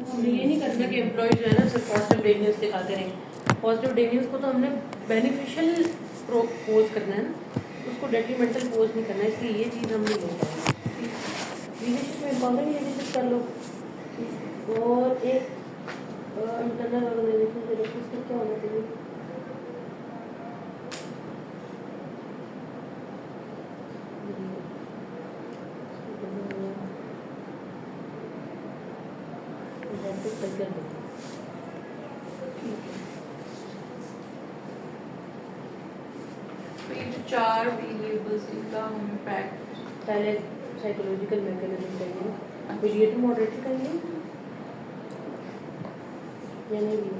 हमने ये नहीं करना कि एम्प्लॉय जो है ना सिर्फ पॉजिटिव डेविएंस दिखाते रहें। पॉजिटिव डेविएंस को तो हमने बेनिफिशियल पोज करना है ना, उसको डेट्रीमेंटल पोज नहीं करना है, इसलिए ये चीज़ हम नहीं ले पाएंगे। लीडरशिप में एम्पावरिंग लीडरशिप कर लो। और एक इंटरनल ऑर्गेनाइजेशन से क्या होना चाहिए? तो ये जो 4 वेरिएबल्स इनका हमें पैक पहले साइकोलॉजिकल मैकेनिज्म चाहिए, क्रिएटिव मॉडरेटर करेंगे या नहीं भी?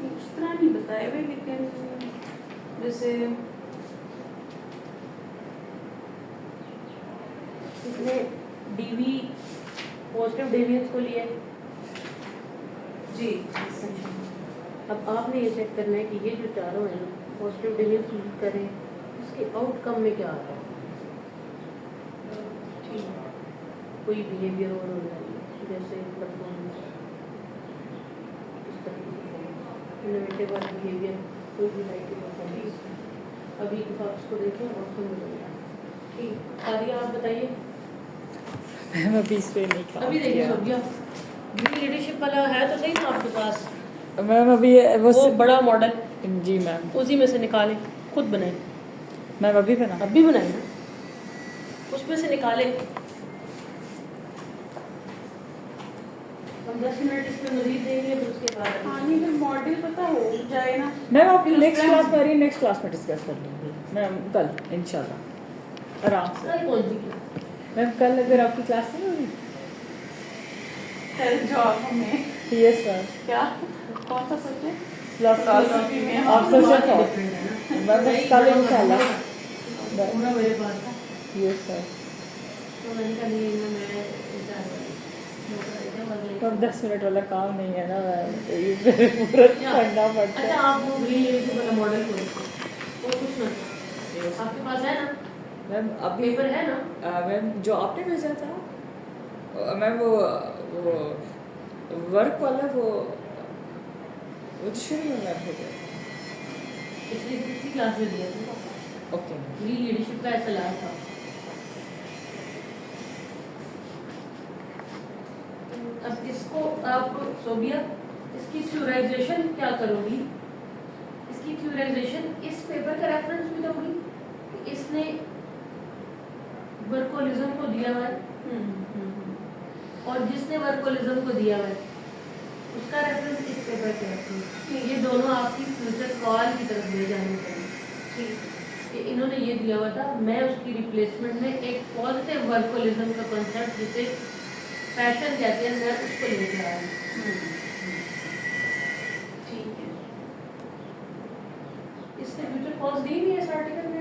उस तरह नहीं बताए हुए, लेकिन जैसे इसने डीवी पॉजिटिव डेविएंस को लिया है जी। अब आपने ये चेक करना है कि ये जो चारों हैं पॉजिटिव डेविएंस यूज करें, इसके आउटकम में क्या आ रहा है। ठीक है। कोई बिहेवियर और होना चाहिए, जैसे परफॉर्मेंस, इस तरह की परफॉर्मेंस, इनोवेटिव और बिहेवियर, कोई भी टाइप की परफॉर्मेंस। अभी फॉक्स को देखें आउटकम मिलेगा। ठीक, सारिया आप बताइए। मैम अभी इस पे नहीं काम अभी देखिए किया। सोबिया, लीडरशिप वाला है तो सही ना आपके पास, मैम अभी वो बड़ा मॉडल जी मैम, उसी में से निकाले, खुद बनाए। मैम अभी बना अभी बनाए ना, उसमें से निकाले। हम 10 मिनट इसमें मजीद देंगे, फिर उसके बाद हाँ नहीं, फिर मॉडल पता हो जाए ना। मैम आप फिर नेक्स्ट उसमें क्लास में आ रही, नेक्स्ट क्लास में डिस्कस कर लेंगे मैम, कल इंशाल्लाह आराम से। सारी कौन सी क्लास? मैम कल अगर आपकी क्लास नहीं होगी? कल जॉब हमें यस मैम, क्या कौन सा सब्जेक्ट? फिलॉसफी में आप तो सोचो बात ही तो different है ना। मैम वही कल जो इंशाल्लाह। पूरा मेरे पास था, यस सर, तो मैंने कहा नहीं मैं तो अब 10 मिनट वाला काम नहीं है ना मैम, तो ये पूरा पढ़ना पड़ता अच्छा, है। आप वो ग्रीन लेडी वाला मॉडल को देखो, वो कुछ ना आपके पास है ना, मैम अभी पेपर है ना? मैम जो आपने भेजा था मैम, वो वर्क वाला, वो जो शुरू में मैम भेजा पिछली किसी क्लास में दिया था। ओके ग्रीन लीडरशिप का ऐसा लाया था। अब इसको आप सोबिया, इसकी थ्योराइजेशन क्या करोगी? इसकी थ्योराइजेशन इस पेपर का रेफरेंस भी दोगी, इसने वर्कोलिज्म को दिया हुआ है और जिसने वर्कोलिज्म को दिया हुआ है उसका रेफरेंस इस पेपर के रेफरेंस, ये दोनों आपकी फ्यूचर कॉल की तरफ ले जाने चाहिए। कि इन्होंने ये दिया हुआ था, मैं उसकी रिप्लेसमेंट में एक पॉजिटिव वर्कोलिज्म का कॉन्सेप्ट जिसे पैशन कहते हैं, मैं उसको लेके आया हूँ। ठीक है। इसने फ्यूचर कॉल्स दी भी है इस आर्टिकल में।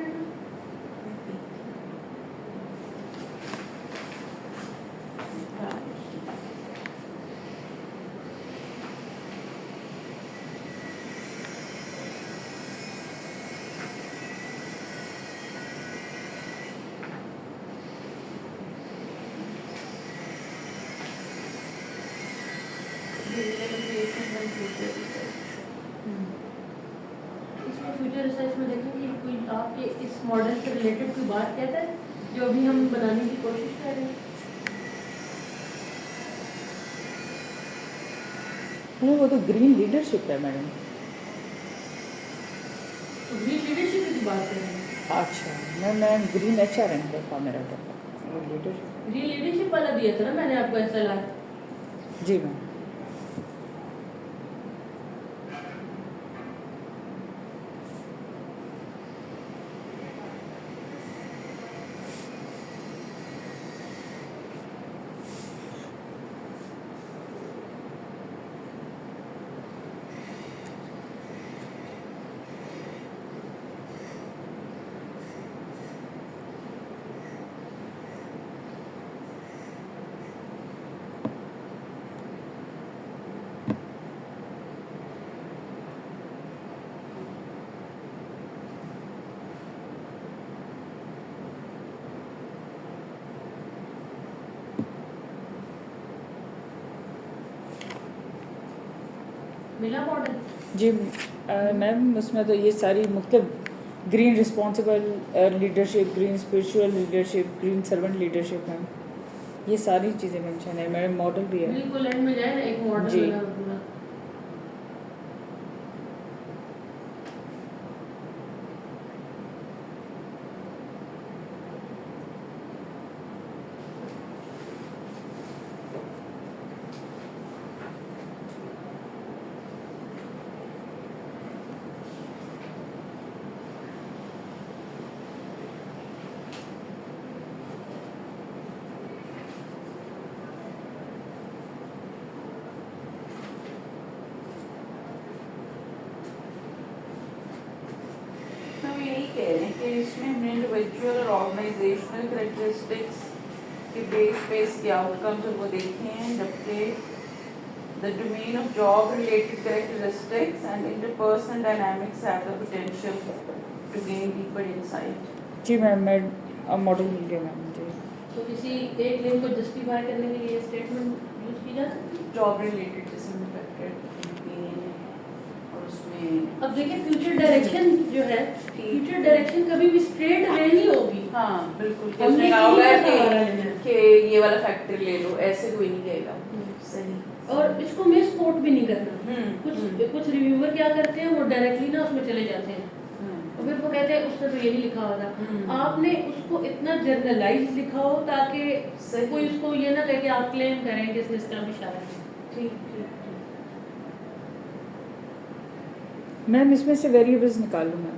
इसमें फ्यूचर रिसर्च में देखें कि कोई आपके इस मॉडल से रिलेटेड कोई बात कहता है जो अभी हम बनाने की कोशिश कर रहे हैं। नहीं, वो तो ग्रीन लीडरशिप है मैडम। तो ग्रीन लीडरशिप की बात कर रहे हैं। अच्छा मैं ग्रीन HR एंड था मेरा टॉपिक, लीडरशिप। ग्रीन लीडरशिप वाला दिया था ना मैंने आपको ऐसा ला। जी मैम। मिला मॉडल? जी मैम, उसमें तो ये सारी मुख्तलिफ green responsible leadership, green spiritual leadership, green servant leadership ma'am, ये सारी चीज़ें मेंशन है मैम। मॉडल भी है बिल्कुल एंड में जाए ना एक मॉडल जी। बना हुआ पूरा। हम यही कह रहे हैं कि इसमें हमने इंडिविजुअल और ऑर्गेनाइजेशनल कैरेक्टरिस्टिक्स के बेस पे इसके आउटकम्स और वो देखे हैं, जबकि the domain of job related characteristics and interpersonal dynamics have the potential to gain deeper insight. जी मैम। मैं मॉडल मिल गया मैम मुझे। तो किसी एक क्लेम को जस्टिफाई करने के लिए स्टेटमेंट यूज की जा सकती है। जॉब रिलेटेड जिसमें फैक्टर और उसमें अब देखिए फ्यूचर डायरेक्शन जो है, फ्यूचर डायरेक्शन कभी भी स्ट्रेट वे नहीं होगी। हाँ बिल्कुल, कि हमने उसमें कहा किसी होगा का सहारा लेना है। कि ये वाला फैक्टर ले लो, ऐसे कोई नहीं कहेगा। सही। और इसको मिस कोट भी नहीं करना। कुछ रिव्यूअर क्या करते हैं, वो डायरेक्टली ना उसमें चले जाते हैं और फिर वो कहते हैं उसने तो ये नहीं लिखा हुआ था। आपने उसको इतना जर्नलाइज लिखा हो ताकि कोई उसको ये ना कहे कि आप क्लेम करें कि इसने इस तरह इशारा किया। ठीक ठीक ठीक। मैम इसमें से वेरिएबल्स निकाल लूँ मैं।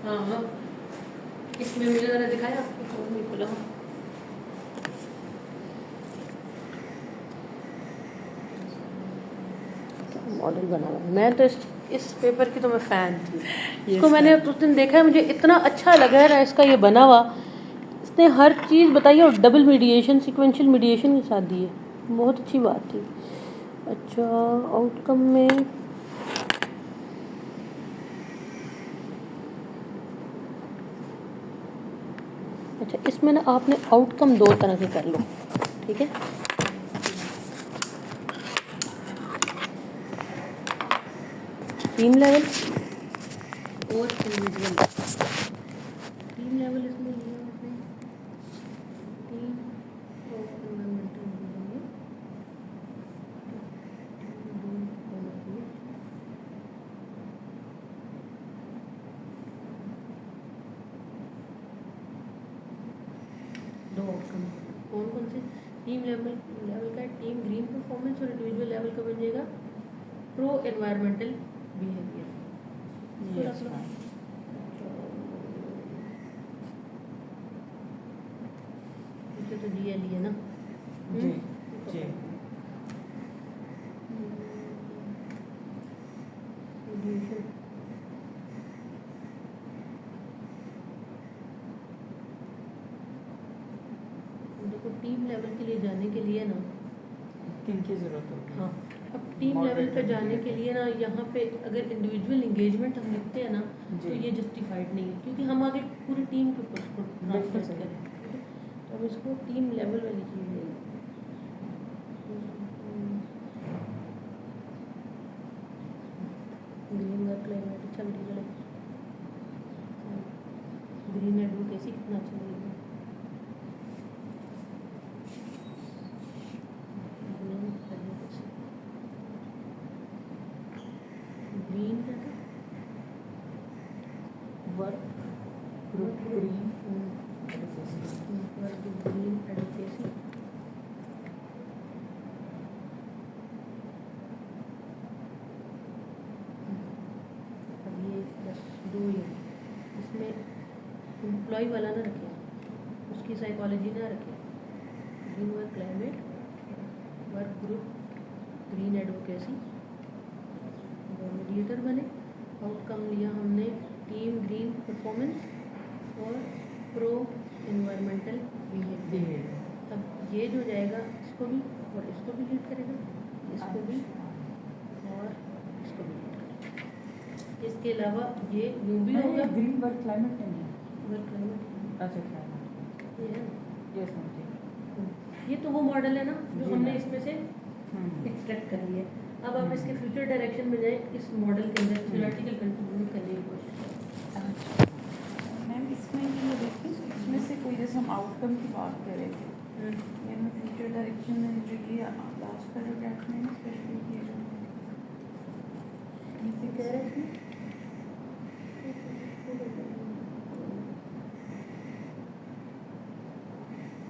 हाँ हाँ, इसमें मुझे ज़रा दिखाया आपको फोन में खुला। मॉडल बना हुआ, मैं तो इस पेपर की तो मैं फ़ैन थी। इसको मैंने उस दिन देखा है, मुझे इतना अच्छा लगा है ना इसका ये बना हुआ। इसने हर चीज़ बताई है और डबल मीडिएशन, सीक्वेंशियल मीडिएशन के साथ दी है, बहुत अच्छी बात थी। अच्छा आउटकम में अच्छा इसमें ना आपने आउटकम दो तरह के कर लो, ठीक है। टीम लेवल और इंडिविजुअल। टीम लेवल इसमें ये आपने टीम और एनवायरमेंटल मिलेंगे। दो आउटकम कौन कौन से? टीम लेवल का टीम ग्रीन परफॉर्मेंस और इंडिविजुअल लेवल का बन जाएगा प्रो एनवायरमेंटल बिहेवियर। तो GL है ना। जी जी। देखो टीम लेवल के लिए जाने के लिए ना किन की ज़रूरत होगी? हाँ, अब टीम लेवल पे जाने के लिए ना यहाँ पे अगर इंडिविजुअल इंगेजमेंट हम लिखते हैं ना तो ये जस्टिफाइड नहीं है, क्योंकि हम आगे पूरी टीम के ऊपर उसको ट्रांसलेट करें। तो अब इसको टीम लेवल वाली चीज़ लेंगे। ग्रीन वर्क क्लाइमेट अच्छा मटेरियल है। ग्रीन एडवोकेसी कितना अच्छा मटेरियल है। ग्रीन क्या था? Work group green work green advocacy. अब ये प्लस 2 यूनिट, इसमें एम्प्लॉय वाला ना रखें, उसकी साइकोलॉजी ना रखें। Green work climate, work group, green advocacy, mediator बने। आउटकम लिया हमने टीम ग्रीन परफॉर्मेंस और प्रो एनवायरमेंटल बिहेवियर। अब ये जो जाएगा इसको भी और इसको भी लीड करेगा, इसको भी और इसको भी लीड करेगा। इसके अलावा ये यूँ भी होगा। ग्रीन वर्क क्लाइमेट नहीं है। वर्क क्लाइमेट अच्छा क्लाइमेट ये है। यस मैम जी। ये तो वो मॉडल है ना जो जी हमने मैम। इसमें से एक्सट्रैक्ट कर लिया अब आप इसके फ्यूचर डायरेक्शन में जाए इस मॉडल के अंदर थ्योरेटिकल कंट्रीब्यूट करने की कोशिश करें मैम इसमें ये देखिए इसमें से कोई जैसे हम आउटकम की बात कर रहे थे या मैं फ्यूचर डायरेक्शन में जो ये लास्ट का जो ड्राफ्ट में स्पेशली किया जाए कह रहे थे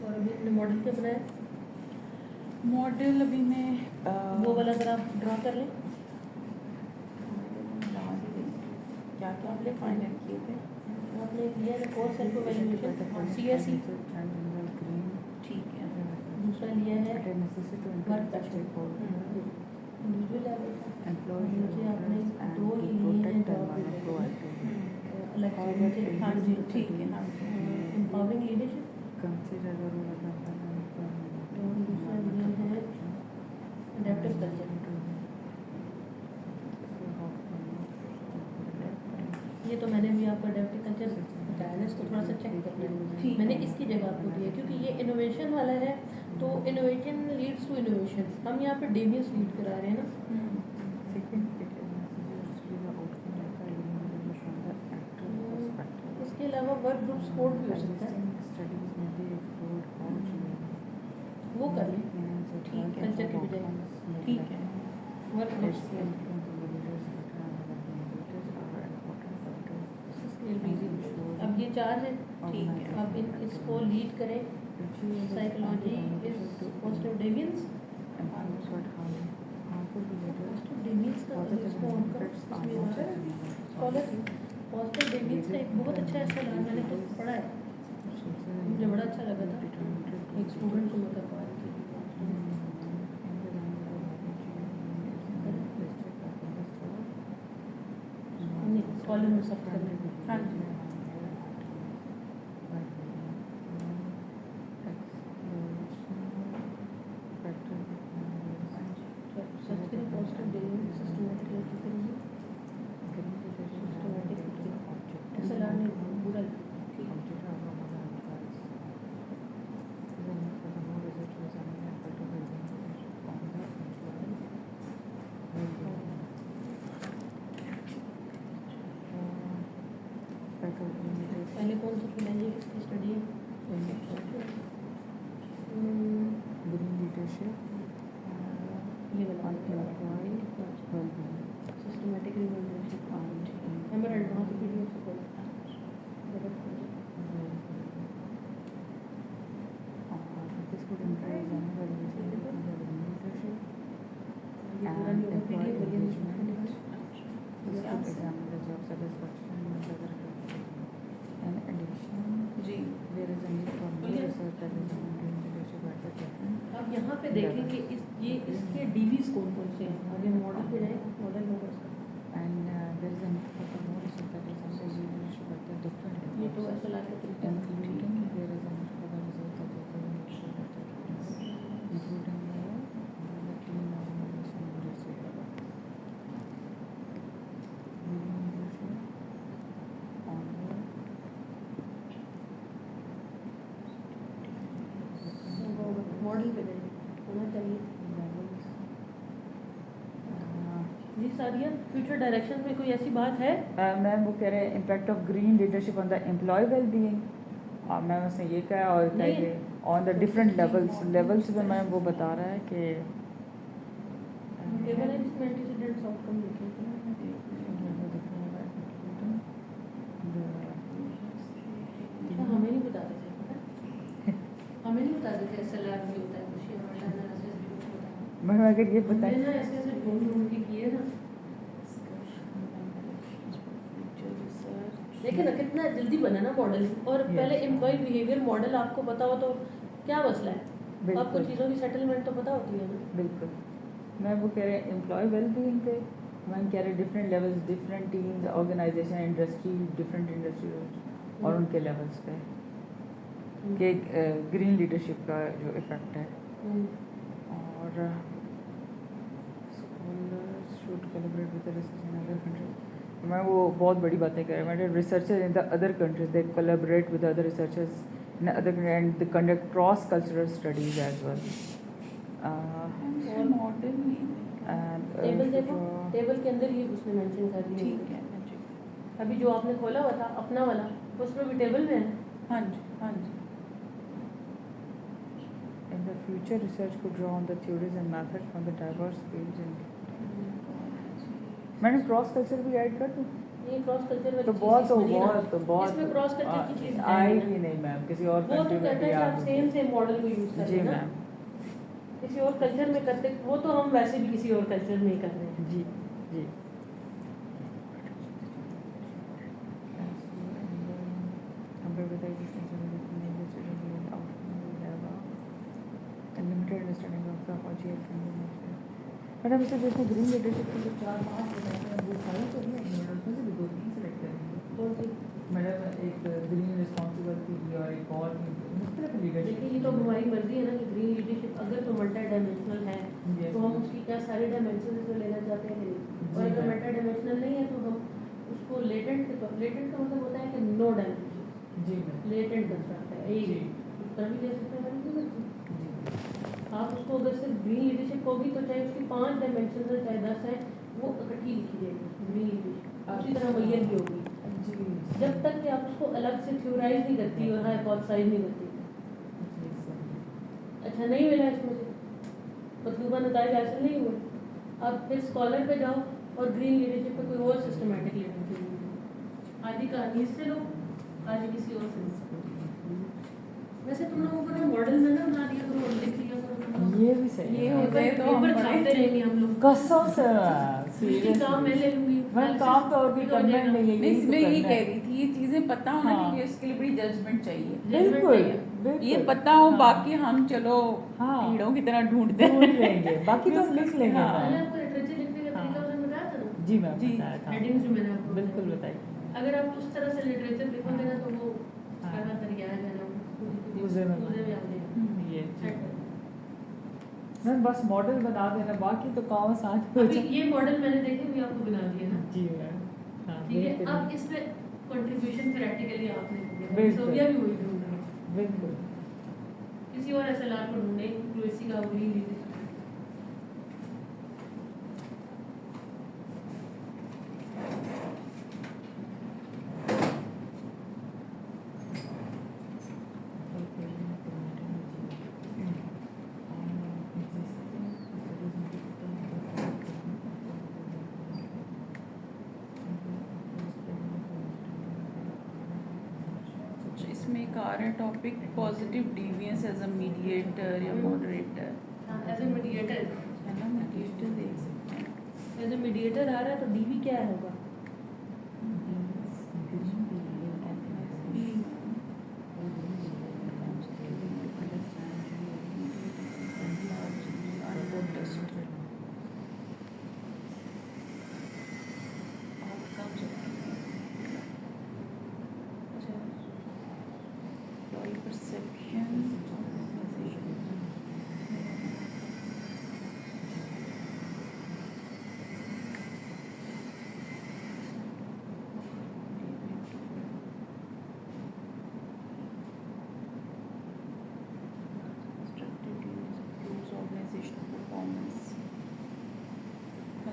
और अभी अपने मॉडल क्या बनाया मॉडल अभी मैं वो वाला अगर आप ड्रा कर लें क्या क्या आपने फाइनल किए थे आपने लिया है कोर्स सेल्फ इवैल्यूएशन सीएसई ठीक है दूसरा लिया है वर्क इंडिविजुअल लेवल का मुझे आपने दो ही लिए हैं जॉब अलग से मुझे हाँ जी ठीक है हाँ जी एम्पावरिंग लीडरशिप और दूसरा लिया है अडैप्टिव कल्चर ये तो मैंने भी आपको अडैप्टिव कल्चर बताया ना इसको थोड़ा सा चेक करना है ठीक मैंने इसकी जगह आपको दिया क्योंकि ये इनोवेशन वाला है तो इनोवेशन लीड्स टू इनोवेशन हम यहाँ पे डेवियस लीड करा रहे हैं ना इसके अलावा वर्क ग्रुप सपोर्ट भी हो सकता है वो कर लें ठीक है कल्चर के बजाय ठीक है वर्क ग्रुप सपोर्ट अब ये चार है ठीक है अब इसको लीड करें psychology is positive deviance deviance का इसको ऑन करो इसमें आ रहा है स्कॉलर पॉजिटिव डेवियंस का एक बहुत अच्छा ऐसा नाम मैंने खुद पढ़ा है मुझे बड़ा अच्छा लगा था एक स्टूडेंट को मैं करवा रही थी स्कॉलर में सब करने हाँ जी संस्कृत पॉजिटिव डेवियंस सिस्टमैटिक करेंगे सिस्टमैटिक ऐसा लाने पूरा पहले कौन सा फिलहाल किसकी स्टडी है ये वाला सिस्टमैटिक रिवॉल्यूशन हमारा एडवांस वीडियो सपोर्ट ये पूरा नहीं होगा पीडीएफ जी अब यहाँ पे देखें कि ये इसके डीवीज कौन कौन से हैं आगे मॉडल पे जाए मॉडल होगा इसका ये तो ऐसा ला के तरीका मॉडल पे जाए होना चाहिए जी सारिया फ्यूचर डायरेक्शन में कोई ऐसी बात है मैम वो कह रहे हैं impact of green leadership on the employ well being और मैम उसने ये कहा और कहेंगे ऑन द डिफरेंट लेवल्स पे मैम वो बता रहा है कि टेबल एंटीसीडेंट्स आउटकम देखें हमें नहीं बता रहे थे पता हमें नहीं बता रहे थे एसएलआर भी होता है कुछ हमारा एनालिसिस भी कुछ होता है मैम अगर ये हमने बताएं ना ऐसे ऐसे ढूंढ ढूंढ के किए ना देखिए ना कितना जल्दी बना ना मॉडल और पहले एम्प्लॉय बिहेवियर मॉडल आपको पता हो तो क्या मसला है आपको चीज़ों की सेटलमेंट तो पता होती है ना बिल्कुल मैं वो कह रहे हैं एम्प्लॉय वेल बीइंग पे मैम कह रहे हैं different levels different teams organization industry different industry और उनके लेवल्स पे कि ग्रीन लीडरशिप का जो इफेक्ट है और scholars should collaborate with the research in other countries मैं वो बहुत बड़ी बातें कर रहा हूँ researchers in the other countries they collaborate with other researchers in other and they conduct cross cultural studies as well और मॉडल नहीं and टेबल देखो, draw टेबल के अंदर ही उसने मेंशन कर दिया ठीक है मैं check- अभी जो आपने खोला हुआ था अपना वाला उसमें भी टेबल में है। हाँ जी हाँ जी in the future research could draw on the theories and methods from the diverse fields in मैंने क्रॉस कल्चर भी ऐड कर दूं ये क्रॉस कल्चर तो बहुत इसमें क्रॉस कल्चर की चीज आएगी नहीं मैम किसी और वो तो कंट्री में कहता भी है कि आप आप सेम सेम मॉडल को यूज कर जी रहे हैं ना, मैम किसी और कल्चर में करते वो तो हम वैसे भी किसी और कल्चर में ही कर रहे हैं। जी जी compared with the existing limited understanding of the OGL madam इसे जैसे ग्रीन लीडरशिप के जो 4-5 बताए हैं वो सारे तो नहीं है मैडम उसमें से भी 2-3 सेलेक्ट करेंगे कौन सी मैडम एक ग्रीन रिस्पॉन्सिबल थी और एक और मुख्तलिफ लीडरशिप देखिए ये तो हमारी मर्जी है ना कि ग्रीन लीडरशिप अगर तो मल्टी डायमेंशनल है तो हम उसकी क्या सारे डायमेंशन इसमें लेना चाहते हैं कि नहीं, और अगर मल्टी डायमेंशनल नहीं है तो हम उसको लेटेंट का मतलब होता है कि नो डायमेंशन जी मैम लेटेंट कंस्ट्रक्ट है जी एक उत्तर भी ले सकते हैं मैडम जी आप उसको अगर सिर्फ ग्रीन लीडरशिप होगी तो चाहे उसकी 5 डायमेंशन है चाहे 10 है वो इकट्ठी लिखी जाएगी ग्रीन लीडरशिप उसी तरह मैयर भी होगी जी जब तक कि आप उसको अलग से थ्योराइज नहीं करती और हाइपोथेसाइज नहीं करती। अच्छा नहीं मिला इसमें से मतलूबा नताइज हासिल नहीं हुए अब फिर स्कॉलर पे जाओ और ग्रीन लीडरशिप पे कोई और सिस्टमैटिक लीडरशिप आदि कहानी से लो आदि किसी और से। वैसे तुम लोगों को ना मॉडल में ना बना दिया करो और लिख लिया करो ये भी सही ये है हो जाए तो हम पेपर बड़े- छापते रहेंगे हम लोग कसम से इसकी काम मैं ले लूंगी मैं काम तो और भी हो करना जाएगा। नहीं है नहीं यही तो मैं यही करना कह है। रही थी ये चीजें पता होना हाँ। क्योंकि इसके लिए बड़ी जजमेंट चाहिए बिल्कुल चाहिए। बिल्कुल ये पता हो हाँ। बाकी हम चलो हाँ। कीड़ों की तरह ढूंढते ढूंढ लेंगे बाकी तो हम लिख लेंगे हाँ। मैंने मैम आपको लिटरेचर लिखने का तरीका उसने बताया था ना जी मैम जी। बताया था हेडिंग्स जो मैंने आपको बिल्कुल बताई। बताइए अगर आप उस तरह से लिटरेचर लिखोगे ना तो वो हाँ। क्या तरीका है ना मुझे में मुझे भी आ जाएगा। ये ठीक है मैम बस मॉडल बना देना बाकी तो काम आसान हो अभी जाए ये मॉडल मैंने देखे हुए आपको बना दिया ना जी मैम हाँ ठीक है बेहतरीन। अब इसमें कंट्रीब्यूशन प्रैक्टिकली आपने किया बिल्कुल। सोविया भी वही ढूंढ रहा है बिल्कुल किसी और एसएलआर को ढूंढे जो इसी का वही लीजिए इसमें एक आ रहा है topic positive deviance as a mediator या मॉडरेटर एज ए मीडिएटर है ना मीडिएटर देख सकते हैं एज ए मीडिएटर आ रहा है तो डीवी क्या होगा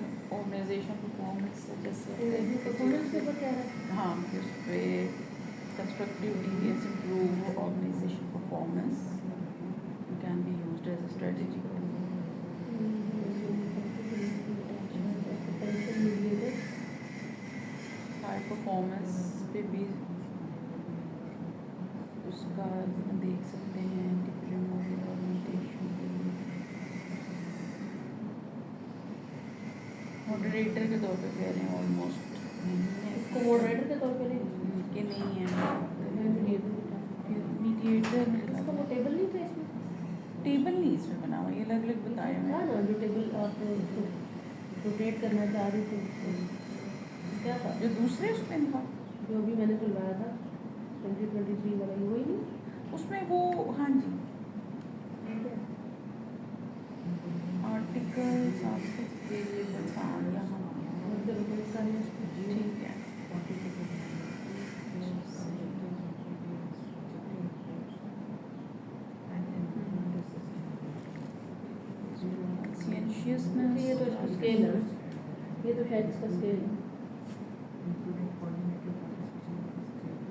ऑर्गेनाइजेशन परफॉर्मेंस जैसे परफॉर्मेंस पेपर क्या है हाँ उस पर constructive deviance improve organisation performance can be used as a strategy high performance पे भी उसका देख सकते हैं डिफरेंट मॉडरेटर के तौर पे कह रहे हैं ऑलमोस्ट नहीं है इसको मॉडरेटर के तौर पे ले कि नहीं है मीडिएटर मीडिएटर इसका वो टेबल नहीं था इसमें टेबल नहीं इसमें बना हुआ ये अलग अलग बताए हुए था हैं ना जो टेबल आप रोटेट करना चाह रही थी क्या था जो दूसरे उसमें था जो अभी मैंने खुलवाया था 2023 वाला ये वही नहीं उसमें वो हाँ जी आर्टिकल्स आपके वेरिएबल्स हाँ यहाँ मतलब बड़े सारे उसमें ठीक है से ये तो इसका स्केल है ना, ये तो शायद इसका स्केल है।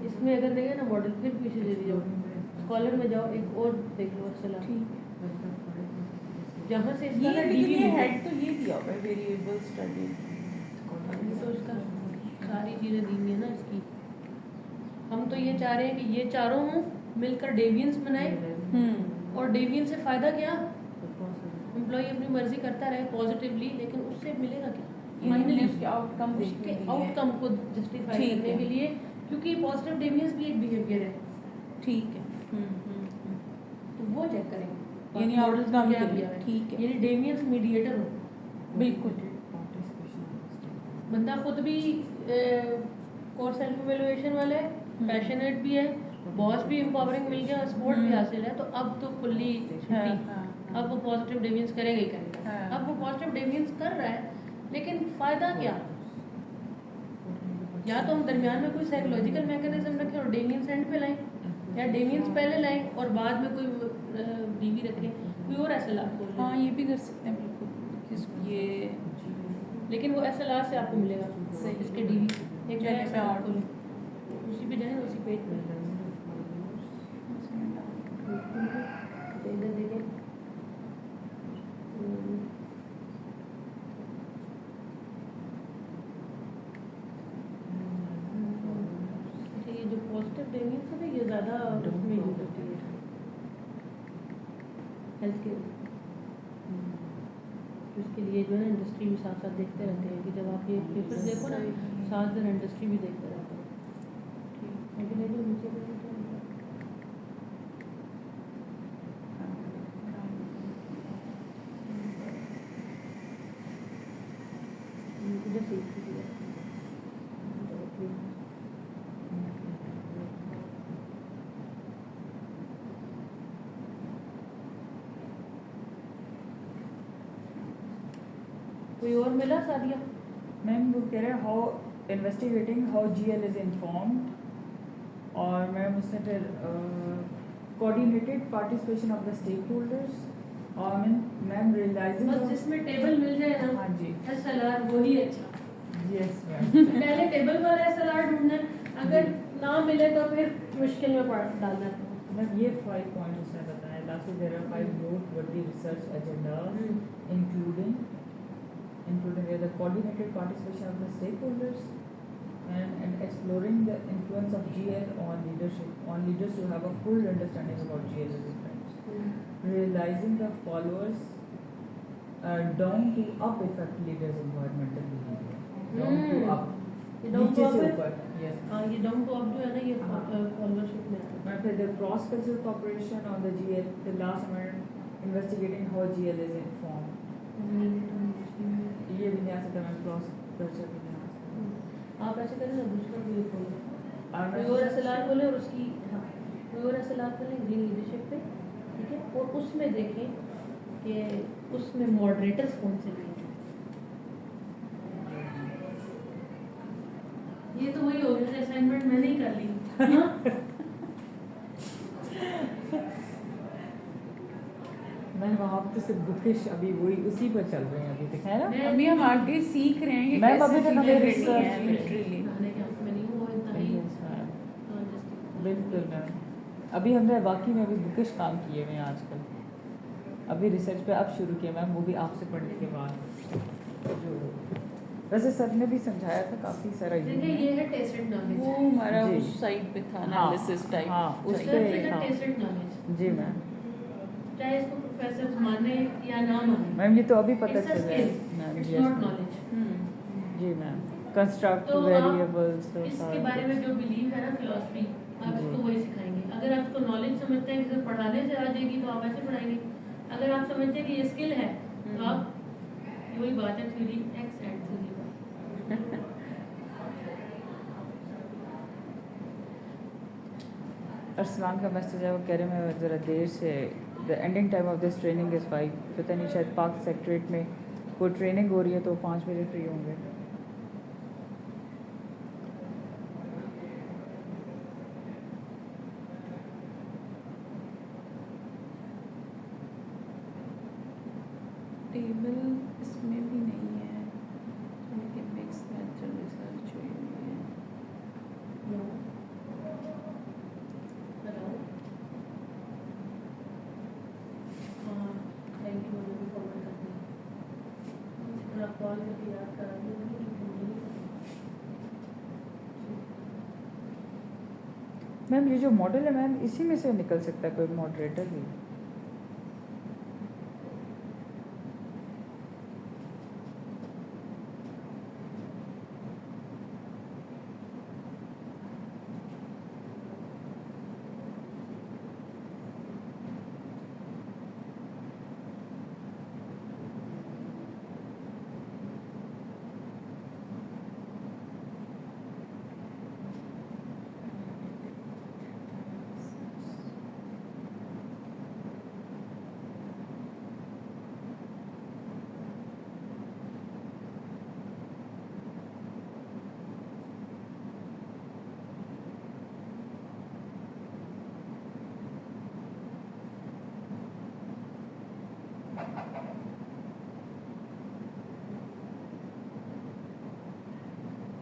इसमें अगर देखें ना मॉडल, फिर पीछे ले जाओ, स्कॉलर में जाओ, एक और देख लो असला, जहाँ से इसका ना ये DV हेड तो ये दिया हुआ है वेरिएबल स्टडी। तो इसका सारी चीज़ें दी हुई है ना इसकी। हम तो ये चाह रहे हैं कि ये चारों हों मिलकर डेवियंस बनाए, और डेवियन से फ़ायदा क्या, एम्प्लॉय अपनी मर्जी करता रहे पॉजिटिवली, लेकिन उससे मिलेगा क्या, फाइनली उसके आउटकम उसके आउटकम को जस्टिफाई ठीक करने है। के लिए, क्योंकि पॉजिटिव डेवियंस भी एक बिहेवियर है, ठीक है। तो वो चेक करेंगे। यानी मॉडल्स में outcome क्या के लिए, दिया है, ठीक है। यानी डेवियंस मीडिएटर हो, बिल्कुल। बंदा खुद भी कोर्स सेल्फ इवैल्यूएशन वाला है, पैशनेट भी है, बॉस भी एम्पावरिंग मिल गया, सपोर्ट भी हासिल है, तो अब तो फुल्ली छुट्टी, अब वो पॉजिटिव डेवियंस करेगा ही करेगा। हाँ। अब वो पॉजिटिव डेवियंस कर रहा है, लेकिन फ़ायदा क्या, या तो हम दरमियान में कोई साइकोलॉजिकल मैकेनिज्म रखें और डेवियंस एंड पे लाएं, या डेवियंस पहले लाएं और बाद में कोई डीवी रखें, कोई और SLR खोल लें। हाँ ये भी कर सकते हैं बिल्कुल। ये लेकिन वो SLR से आपको मिलेगा सही। इसके डीवी, एक चलिए, नया मैं SLR और- खोलें, उसी पे जाएं, उसी पेज पे इधर देखें। अच्छा, ये जो पॉजिटिव डेवियंस है ना, ये ज़्यादा उसमें यूज होती है हेल्थ केयर, उसके लिए जो है ना इंडस्ट्री भी साथ साथ देखते रहते हैं कि जब आप ये पेपर देखो ना, साथ जरा इंडस्ट्री भी देखते रहते हैं। लेकिन ये जो नीचे का जो है, इधर से इधर से। कोई और मिला सादिया? मैम वो कह रहे हैं how investigating how GL is informed, और मैम उसने फिर coordinated participation of the stakeholders, और मैम रियलाइजिंग बस जिसमें टेबल मिल जाए ना, हाँ जी SLR वही अच्छा। यस मैम पहले टेबल वाला SLR ढूंढना है, अगर ना मिले तो फिर मुश्किल में पड़ डालना है। मैम ये 5 पॉइंट उसने बताया, last there are 5 noteworthy research agendas including the coordinated participation of the stakeholders and exploring the influence of GL on leaders to have a full understanding about GL effects, realizing the followers down to up effect leaders environmental behavior, down to up, ये down to नीचे up से है? ऊपर, yes हाँ, ये down to up जो है ना, ये फॉलोअरशिप में आता है। मैम फिर the cross cultural cooperation on the GL, the last amendment investigating how GL is informed, ये भी नहीं आ सकता मैम, क्रॉस कल्चर भी नहीं आ सकता। आप ऐसे करें ना, दूसरा कोई खोलो, और कोई और SLR खोले और उसकी, हाँ कोई और SLR खोले ग्रीन लीडरशिप पे, ठीक है, और उसमें देखें कि उसमें मॉडरेटर्स कौन से हैं। ये तो वही हो गया, असाइनमेंट मैंने ही कर ली। हाँ? मैम वहाँ पे तो सिर्फ बुकिश अभी वही उसी पर चल रहे हैं अभी तक, है ना? अभी हम आगे सीख रहे हैं कि मैम, कैसे अभी तक चीजें हमें ready research हैं भी- literally। खाने के हाथ में नहीं हुआ इतना ही। Yes, ma'am. हाँ, just- बिल्कुल मैम, अभी हमने वाकई में अभी बुकिश काम किए हुए हैं आजकल, अभी रिसर्च पे अब शुरू किया मैम, वो भी आपसे पढ़ने के बाद। जो वैसे सर ने भी समझाया था काफ़ी सारा देखिए ये है टेस्टेड नॉलेज, वो हमारा जी। उस साइड पे था हाँ, एनालिसिस टाइप। हाँ, उस उस सिर्फ पे- इट हाँ। टेस्टेड नॉलेज, जी मैम। चाहे इसको प्रोफेसर माने या ना माने, मैम ये तो अभी पता It's a चल रहा है skill, ma'am. it's yes, not ma'am. knowledge। जी मैम, कंस्ट्रक्ट तो आप वेरिएबल्स इसके बारे में जो बिलीव है ना फिलॉसफी, आप जी। इसको वही सिखाएंगे। अगर आप इसको नॉलेज समझते हैं कि सिर्फ पढ़ाने से आ जाएगी तो आप ऐसे पढ़ाएंगे, अगर आप समझते हैं कि ये स्किल है तो आप, वही बात है theory X and theory Y. Arsalan का मैसेज है, वो कह रहे हैं ज़रा देर से, the ending time of this training is 5, पता नहीं शायद पाक सेक्रेटरीट में कोई ट्रेनिंग हो रही है तो 5 बजे फ्री होंगे। टेबल इसमें फिर आप कॉल करके याद करा देंगे। मैम ये जो मॉडल है मैम इसी में से निकल सकता है कोई मॉडरेटर भी?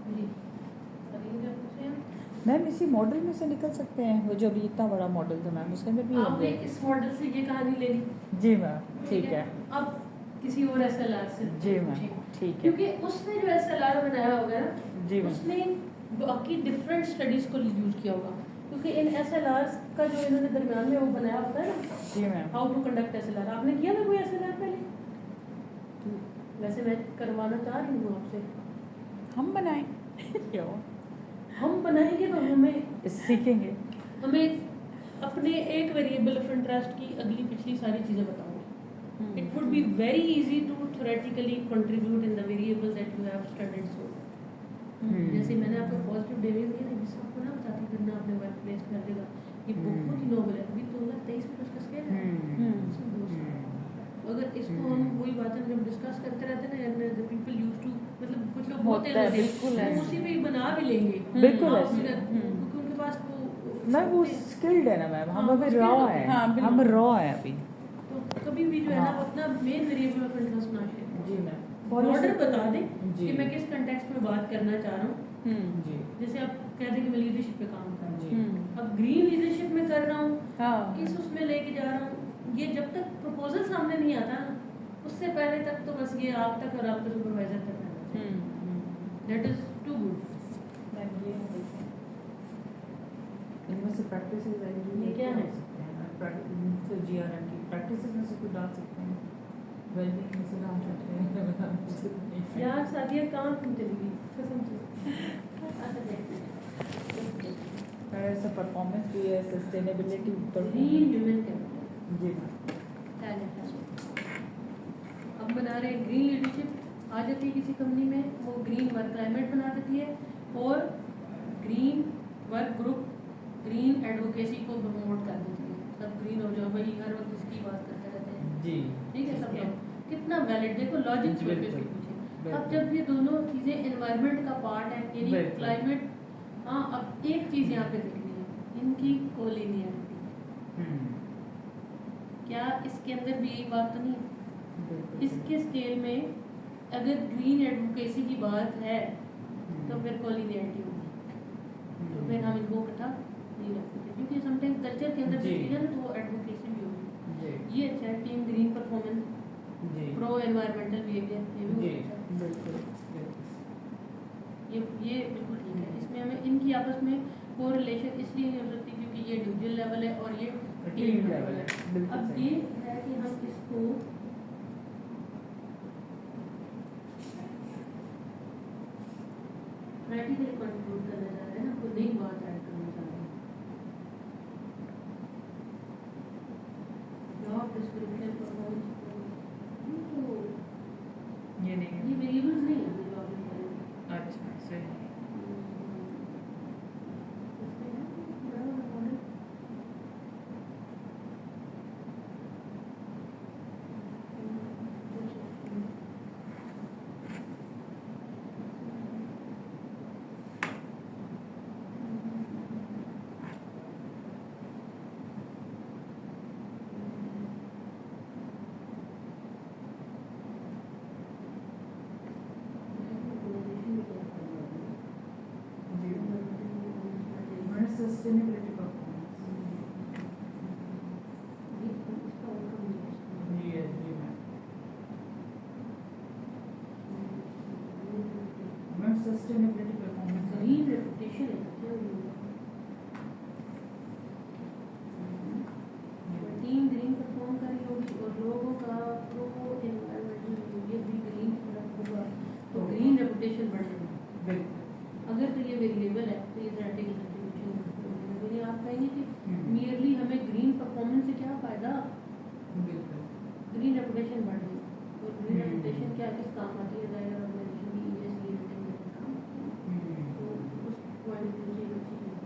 जी करेंगे आप पूछे हम? मैम इसी मॉडल में से निकल सकते हैं वो जो अभी इतना बड़ा मॉडल था मैम उसके अंदर भी आपने होंगे। इस मॉडल से ये कहानी ले ली, जी मैम ठीक है। अब किसी और एसएलआर से जी मैम पूछें। ठीक है। क्योंकि उसने जो एसएलआर बनाया होगा ना, जी मैम उसने बाकी डिफरेंट स्टडीज को यूज किया होगा, क्योंकि इन एसएलआर का जो इन्होंने दरमियान में वो बनाया होता है ना, जी ma'am how to conduct SLR. आपने किया ना कोई एसएलआर पहले? वैसे मैं करवाना चाह रही हूँ आपसे। हम बनाएं। क्या हम बनाएंगे तो हमें सीखेंगे। अपने एक वेरिएबल ऑफ इंटरेस्ट की अगली पिछली सारी चीज़ें बताओगे। It would be very easy to theoretically contribute in the variables that you have studied so. जैसे मैंने आपको पॉजिटिव डेविएशन दिया ना, जिससे आपको ना बताती करना अपने वर्क प्लेस में लगेगा, ये बहुत ही नोबल है। अभी 2023 में डिस्कस किया है इसमें 2 साल। अगर इसको हम वही बातें जब डिस्कस करते रहते हैं ना, द पीपल यूज टू, मतलब कुछ लोग होते होता है, हैं बिल्कुल वो ऐसे। उसी पे ही बना भी लेंगे। बिल्कुल आप ऐसे। भी ना- क्योंकि उनके पास वो मैम वो होते हैं। स्किल्ड है ना मैम, हम हाँ, अभी skilled रॉ होते है। हैं। हाँ, बिल्कुल। हम रॉ है अभी। तो कभी भी जो है ना हाँ। अपना मेन वेरिएबल ऑफ इंटरेस्ट ना शेयर जी मैम बॉर्डर बता दें जी। कि मैं किस कंटेक्स्ट में बात करना चाह रहा हूँ। जी जैसे आप कहते हैं कि मैं लीडरशिप पे काम कर रहा जी हूँ, अब ग्रीन लीडरशिप में कर रहा हूँ, हाँ किस उसमें लेके जा रहा हूँ, ये जब तक प्रपोजल सामने नहीं आता ना, उससे पहले तक तो बस ये आप तक और आपके सुपरवाइजर तक रहना, that is too good. Ma'am ये हम देखें इनमें से प्रैक्टिसेस ये क्या है? तो जीआरएम की प्रैक्टिसेस में से कुछ डाल सकते हैं, वेलबींग में से डाल सकते हैं। यार सादिया कहाँ तुम चली गई कसम से। अच्छा देखते ऐसा परफॉर्मेंस भी है, sustainability green human capital G ma'am talent है। अब बना रहे हैं ग्रीन लीडरशिप, आ जाती है किसी कंपनी में, वो ग्रीन वर्क क्लाइमेट बना देती है और green work group green advocacy को प्रमोट कर देती है। सब ग्रीन हो जाओ भाई, हर वक्त इसकी बात करते रहते हैं। जी ठीक है सब लोग, कितना वैलिड, देखो लॉजिक पे बिल्कुल, पूछे। अब जब ये दोनों चीज़ें एनवायरनमेंट का पार्ट है, यानी बिल्कुल। क्लाइमेट। हाँ, अब एक चीज़ यहाँ पे दिखनी है, इनकी कोलिनियरिटी। क्या इसके अंदर भी यही बात तो नहीं है? बिल्कुल इसके स्केल में अगर ग्रीन एडवोकेसी की बात है तो फिर कोलिनियरिटी होगी, तो फिर हम इनको इकट्ठा नहीं रख सकते, क्योंकि समटाइम कल्चर के अंदर जी। है ना, तो वो एडवोकेसी भी होगी। जी ये अच्छा है, टीम ग्रीन परफॉर्मेंस, जी प्रो एनवायरमेंटल बिहेवियर, ये भी जी बहुत अच्छा है। बिल्कुल ये बिल्कुल ठीक है। इसमें हमें इनकी आपस में कोरिलेशन इसलिए नहीं हो सकती क्योंकि ये इंडिविजुअल लेवल है और ये टीम लेवल है, बिल्कुल अब सही। ये है कि हम इसको प्रैक्टिकली कंट्रीब्यूट करना चाह रहे हैं ना, कोई नई बात ऐड करना चाह रहे हैं। जॉब डिस्क्रिप्शन परफॉर्मेंस ये नहीं ये है। वेरिएबल्स नहीं है जॉब डिस्क्रिप्शन। अच्छा सही सस्टेनेबिलिटी परफॉर्मेंस जी है जी ma'am sustainability performance green reputation है टीम ग्रीन परफॉर्म कर रही होगी और लोगों का प्रो एनवायरमेंटल बिहेवियर भी ग्रीन की तरफ होगा तो ग्रीन रेपुटेशन बढ़ जाएगी। बिल्कुल अगर तो ये वेरिएबल है तो ये थ्योरेटिकल कंट्रीब्यूशन मेरे आप कहेंगे कि मियरली हमें ग्रीन परफॉर्मेंस से क्या फायदा, बिल्कुल ग्रीन रेपुटेशन बढ़ गई और ग्रीन रेपुटेशन क्या किस काम आती है जाएगा ऑर्गेनाइजेशन की ESG रेटिंग में काम तो उस पॉइंट ऑफ व्यू से अच्छी चीज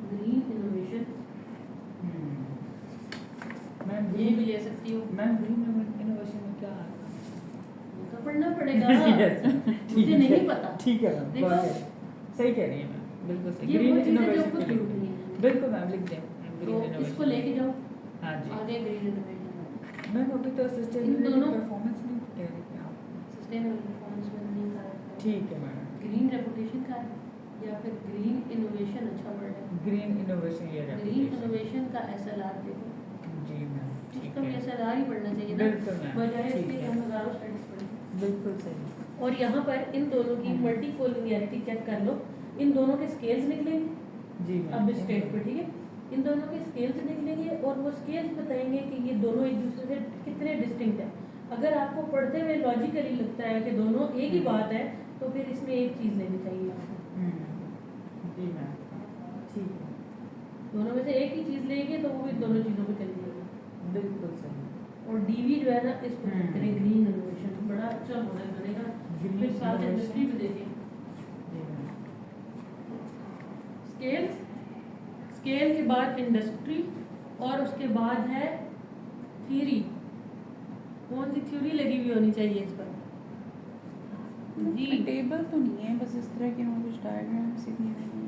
ग्रीन इनोवेशन मैम ये भी ले सकती हो, मैम ग्रीन इनोवेशन में क्या है? तो पढ़ना पड़ेगा मुझे नहीं पता। ठीक है मैम, देखो, बहुत है। सही कह रही है मैम, बिल्कुल सही। ये वो ग्रीन चीज़ है जो इनोवेशन कुछ के यूज लिए नहीं है बिल्कुल मैम, लिख दें तो ग्रीन इनोवेशन। इसको लेके जाओ हाँ जी आगे ग्रीन इनोवेशन मैम, अभी तो सस्टेनेबिलिटी दोनों- परफॉर्मेंस नहीं कह रही थी आप। सस्टेनेबल परफॉर्मेंस में नहीं कर ठीक है मैडम, ग्रीन रेपुटेशन का है या फिर ग्रीन इनोवेशन अच्छा वर्ड है। ग्रीन इनोवेशन या ग्रीन रेपुटेशन। इनोवेशन का SLR देखो, जी मैम, ठीक इसका भी है, SLR ही पढ़ना चाहिए ना बिल्कुल मैम, बजाय ठीक इसके कि है। हम हजारों स्टडीज पढ़ें। बिल्कुल सही। और यहाँ पर इन दोनों की हम्म। मल्टी कोलिनियरिटी चेक कर लो, इन दोनों के स्केल्स निकलेंगे जी मैम, अब इस स्टेट पे, ठीक है, इन दोनों के स्केल्स निकलेंगे और वो स्केल्स बताएंगे कि ये दोनों एक दूसरे से कितने डिस्टिंक्ट है। अगर आपको पढ़ते हुए लॉजिकली लगता है कि दोनों एक ही बात है तो फिर इसमें एक चीज़ लेनी चाहिए आपको। जी मैम, ठीक है, दोनों में से एक ही चीज़ लेंगे तो वो भी दोनों चीज़ों पे चली जाएगी। बिल्कुल सही। और DV जो है ना इसको हम्म। करें ग्रीन इनोवेशन, बड़ा अच्छा मॉडल बनेगा। Green फिर साथ innovation। इंडस्ट्री भी देखें जी मैम, स्केल, स्केल के बाद इंडस्ट्री और उसके बाद है थ्योरी। कौन सी थ्योरी लगी हुई होनी चाहिए इस पर जी? टेबल तो नहीं है, बस इस तरह के कुछ डायग्राम से दिए हुए हैं।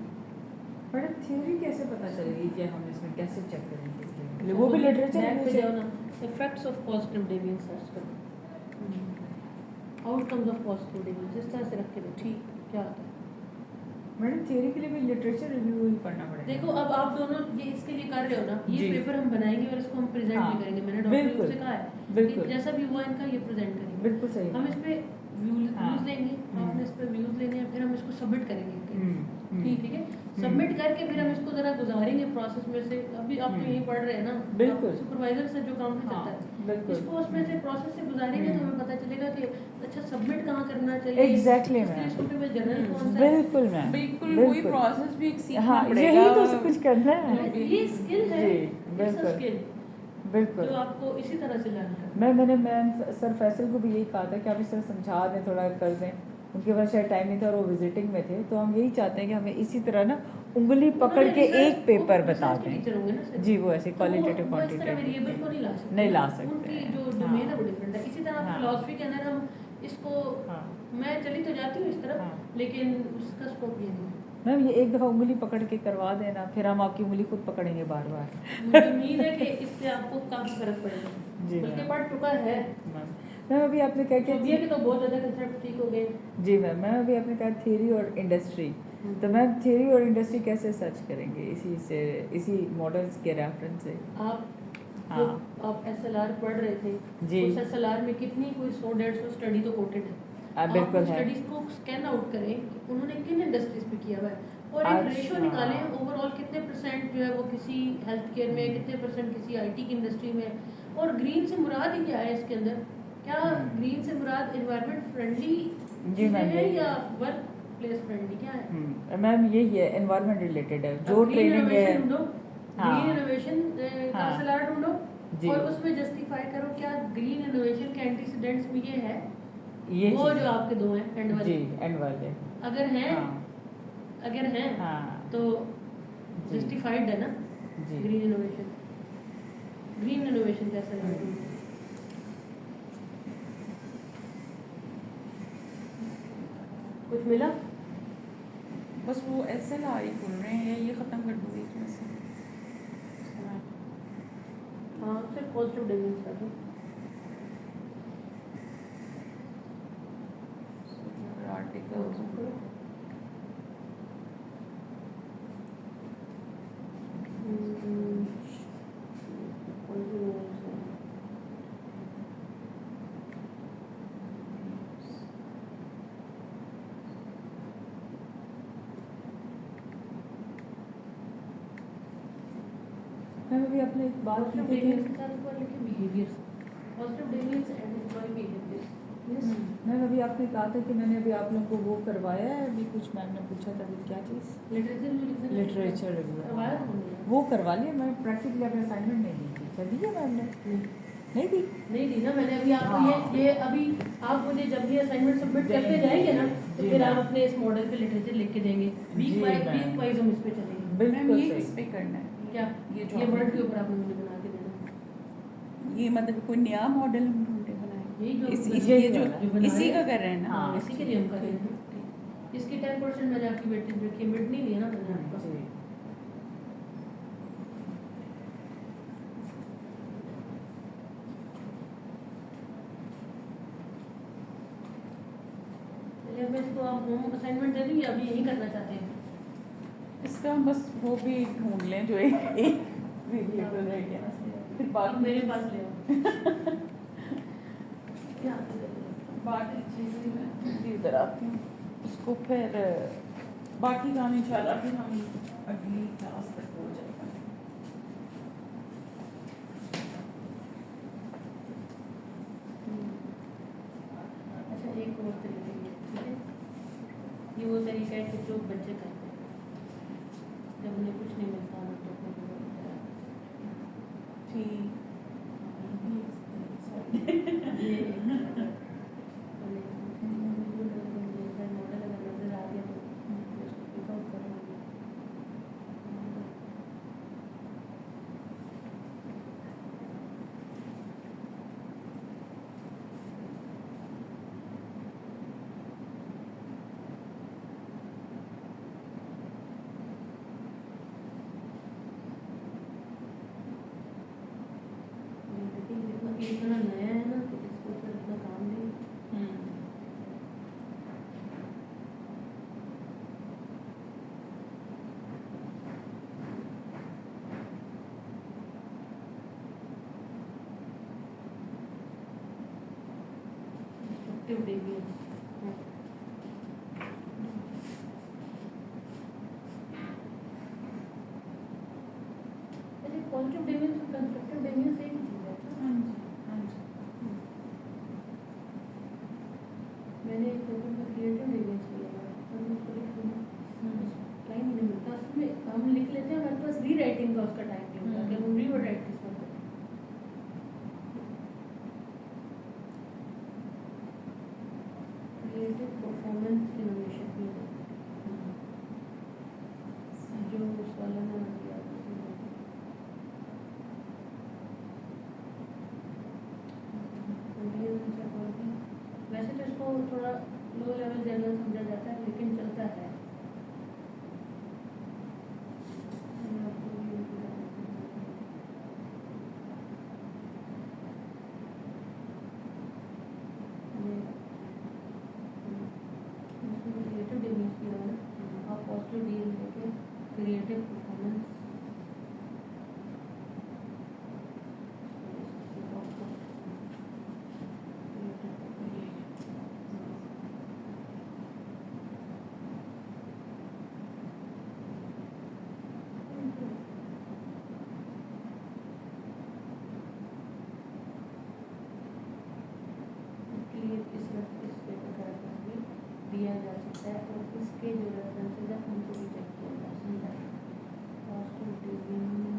मैडम थ्योरी कैसे पता चलेगी कि हम इसमें कैसे चेक करेंगे? वो भी लिटरेचर बैक में पे से जाओ ना, इफेक्ट्स ऑफ पॉजिटिव डेविएंस सर्च करो, आउटकम्स ऑफ पॉजिटिव डेविएंस इस तरह से रख के देखो ठीक क्या होता है। मैडम थ्योरी के लिए भी लिटरेचर रिव्यू ही पढ़ना पड़ेगा। देखो अब आप दोनों ये इसके लिए कर रहे हो ना, ये जी। पेपर हम बनाएंगे और इसको हम प्रेजेंट हाँ, भी करेंगे। मैंने डॉक्टर बिल्कुल, से कहा है बिल्कुल। कि जैसा भी हुआ इनका ये प्रेजेंट करेंगे। बिल्कुल सही। हम इस पे व्यूज हाँ। लेंगे, आपने इस पे व्यूज लेने हैं, फिर हम इसको सबमिट करेंगे। ठीक है, हम्म। सबमिट करके फिर हम इसको जरा गुजारेंगे प्रोसेस में से। अभी आप तो हम्म। यहीं पढ़ रहे हैं ना, बिल्कुल। सुपरवाइजर से जो काम भी हाँ, चलता है बिल्कुल। इसको उसमें से प्रोसेस से गुजारेंगे तो हम्म। हमें पता चलेगा कि अच्छा सबमिट कहाँ करना चाहिए, Exactly, इसके लिए ma'am. suitable जर्नल कौन सा है। बिल्कुल मैम, बिल्कुल वही प्रोसेस भी एक सीखना हाँ, पड़ेगा। यही तो सब कुछ करना है। ये स्किल है, जी, बिल्कुल। स्किल बिल्कुल। जो आपको इसी तरह से लर्न करना है। मैंने मैम सर फैसल को भी यही कहा था कि आप इस तरह समझा दें, थोड़ा कर दें। उनके पास शायद टाइम नहीं था और वो विजिटिंग में थे, तो हम यही चाहते हैं कि हमें इसी तरह ना उंगली पकड़ के एक पेपर बता टीचर दें। होंगे ना सर, जी, वो ऐसे तो क्वालिटेटिव वो इस तरह वेरिएबल क्वांटिटेटिव को नहीं ला सकते, नहीं ला ना। सकते उनकी हैं। जो हाँ। डोमेन है वो डिफरेंट है। इसी तरह हाँ। फिलॉसफी के अंदर हम इसको, हाँ मैं चली तो जाती हूँ इस तरफ, हाँ। लेकिन उसका स्कोप ये नहीं है। मैम ये एक दफ़ा उंगली पकड़ के करवा देना, फिर हम आपकी उंगली खुद पकड़ेंगे बार बार। मुझे उम्मीद है कि इससे आपको काफी फर्क पड़ेगा, जी बल्कि मैम। पढ़ चुका है। मैम अभी आपने कहा फोबिया कि के तो बहुत ज्यादा कंसेप्ट ठीक हो गए। जी मैम अभी आपने कहा थ्योरी और इंडस्ट्री, तो मैम थ्योरी और इंडस्ट्री कैसे सर्च करेंगे? इसी मॉडल्स के रेफरेंस से। आप हाँ। जो आप SLR पढ़ रहे थे, जी। उस SLR में कितनी कोई 100-150 स्टडी तो कोटेड है। आप बिल्कुल उन है। स्टडीज को स्कैन आउट करें कि उन्होंने किन इंडस्ट्रीज पे किया हुआ है और एक अच्छा। रेशो निकालें ओवरऑल कितने परसेंट जो है वो किसी हेल्थ केयर में, कितने परसेंट किसी IT की इंडस्ट्री में। और ग्रीन से मुराद ही क्या है इसके अंदर? क्या ग्रीन से मुराद एनवायरनमेंट फ्रेंडली जी मैम, है यही या है। वर्क प्लेस फ्रेंडली, क्या है? मैम यही है, एनवायरनमेंट रिलेटेड है जो ट्रेनिंग है। हाँ। ग्रीन इनोवेशन का हाँ। SLR ढूंढो जी। और उसमें जस्टिफाई करो क्या ग्रीन इनोवेशन के एंटीसीडेंट्स में ये है, ये वो चीज़ जो है। आपके दो हैं एंड जी, वाले। एंड वाले। अगर हैं, हाँ अगर हैं हाँ तो जी। जस्टिफाइड है ना जी। Green innovation. ग्रीन इनोवेशन कैसा है? कुछ मिला? बस वो SLR ही खुल रहे हैं, ये खत्म कर दूंगी इसमें से। हाँ, सिर्फ पॉजिटिव डिविडेंड्स कर दो। आर्टिकल मैम अभी आपने एक बात की पॉजिटिव थी डेविएंस के साथ ऊपर लिखे behaviours, positive deviance and employee behaviours. Yes, ma'am अभी आपने कहा था कि मैंने अभी आप लोगों को वो करवाया है, अभी कुछ मैम ने पूछा था अभी क्या चीज़, लिटरेचर में लिखना है। लिटरेचर रिव्यू करवाया था हमने। वो करवा लिया। मैं प्रैक्टिकली अपने असाइनमेंट नहीं दी थी, क्या दी है मैम ने? नहीं दी। नहीं दी ना मैंने अभी आपको। हाँ। ये अभी आप मुझे जब भी असाइनमेंट सबमिट करते देंगे। जाएंगे ना, तो जी फिर आप मैम। अपने इस मॉडल पे लिटरेचर लिख के देंगे। जी वीक मैम। वाइज हम इस पे चलेंगे। मैम बिल्कुल ये सही। किस पे करना है? क्या ये ये जो वर्ड के ऊपर आपने मुझे बना के देना। ये मतलब कोई नया मॉडल हम ढूंढे बनाए? यही जो यही ये जो वाला। इसी का कर रहे हैं ना? हाँ, इसी के लिए हम कर रहे हैं। इसकी 10% मैंने आपकी वेटेज रखी है, मिड नहीं लिया ना मैंने आपका। जी। चलिए अब इसको आप होम असाइनमेंट दे देंगे, अभी यही करना चाहते हैं। इसका हम बस वो भी ढूंढ लें जो एक वेरिएबल रह गया, फिर आप बाकी मेरे पास ले आओ। क्या बाकी चीज़ें मैं भी उधर आती हूँ, उसको फिर बाकी काम इंशाल्लाह फिर हम अगली क्लास तक हो जाएगा। अच्छा, एक और तरीके ये, ठीक है। ये वो तरीका है कि जो बच्चे करते हैं जब उन्हें कुछ नहीं मिलता ना, तो अपने को बोलते हैं। ठीक ये मॉडल अगर नजर आ गया तो उसको पिक आउट कर लेंगे। ये इतना नया है ना कि इसको फिर इतना काम नहीं। कंस्ट्रक्टिव डेविएंस। अरे पॉजिटिव डेविएंस और कंस्ट्रक्टिव डेविएंस एक ही चीज़ है। हाँ जी, हाँ जी। मैंने एक पेपर में क्रिएटिव डेविएंस लिया है, पर मैं उसको लिख दूँ टाइम नहीं मिलता। उसमें हम लिख लेते हैं, हमारे पास री राइटिंग का उसका टाइम नहीं होता कि हम री राइट किस पर करें। क्रिएटिव परफॉर्मेंस इनोवेशन भी है जो उस वाला ने दिया उसमें। वैसे तो इसको थोड़ा लो लेवल जनरल समझा जाता है, लेकिन चलता है। मैं आपको ये बता देती हूँ। इसमें क्रिएटिव डेविएंस किया है ना, आप पॉजिटिव डीएल लेके क्रिएटिव परफॉर्मेंस इस पेपर का रेफरेंस भी दिया जा सकता है, और इसके जो रेफरेंसेज है उनको भी चेक किया जा सकता है। पॉजिटिव डेविएंस